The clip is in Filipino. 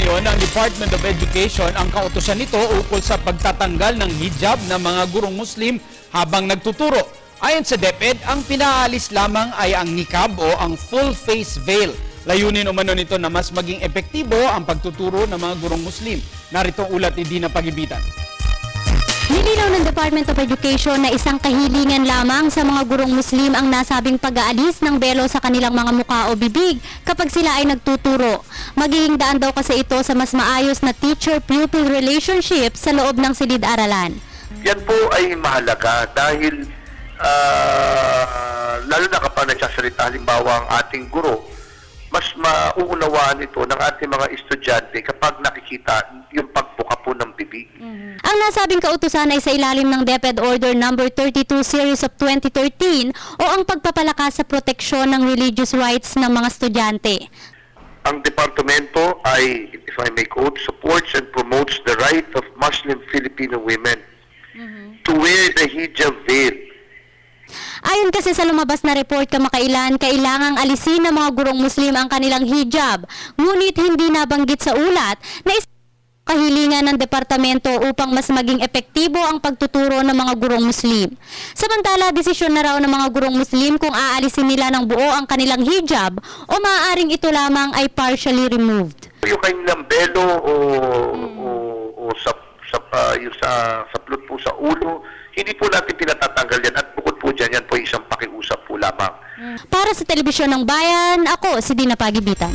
ngayon ng Department of Education ang kautusan nito ukol sa pagtatanggal ng hijab ng mga gurong Muslim habang nagtuturo. Ayon sa DepEd, ang pinaalis lamang ay ang niqab o ang full face veil. Layunin umano nito na mas maging epektibo ang pagtuturo ng mga gurong Muslim. Narito ang ulat ni Dina Pagibitan. Nilinaw ng Department of Education na isang kahilingan lamang sa mga gurong Muslim ang nasabing pag-aalis ng belo sa kanilang mga muka o bibig kapag sila ay nagtuturo. Magiging daan daw kasi ito sa mas maayos na teacher-pupil relationship sa loob ng silid-aralan. Yan po ay mahalaga dahil lalo na kapag nagsasalita halimbawa ang ating guro, mas mauunawaan ito ng ating mga estudyante kapag nakikita yung pagbuka po ng bibig. Ang nasabing kautusan ay sa ilalim ng DepEd Order No. 32 Series of 2013 o ang pagpapalakas sa proteksyon ng religious rights ng mga estudyante. Ang departamento ay, if I may quote, supports and promotes the right of Muslim Filipino women to wear the hijab veil. Ayon kasi sa lumabas na report kamakailan, kailangang alisin ng mga gurong Muslim ang kanilang hijab. Ngunit hindi nabanggit sa ulat na kahilingan ng departamento upang mas maging epektibo ang pagtuturo ng mga gurong Muslim. Samantala, desisyon na raw ng mga gurong Muslim kung aalisin nila ng buo ang kanilang hijab o maaaring ito lamang ay partially removed. Yung kanilang belo o yung sa saplot po sa ulo, hindi po natin pinatatanggal yan at bukod po dyan, yan po isang pakiusap po lamang. Para sa Telebisyon ng Bayan, ako si Dina Pagibitan.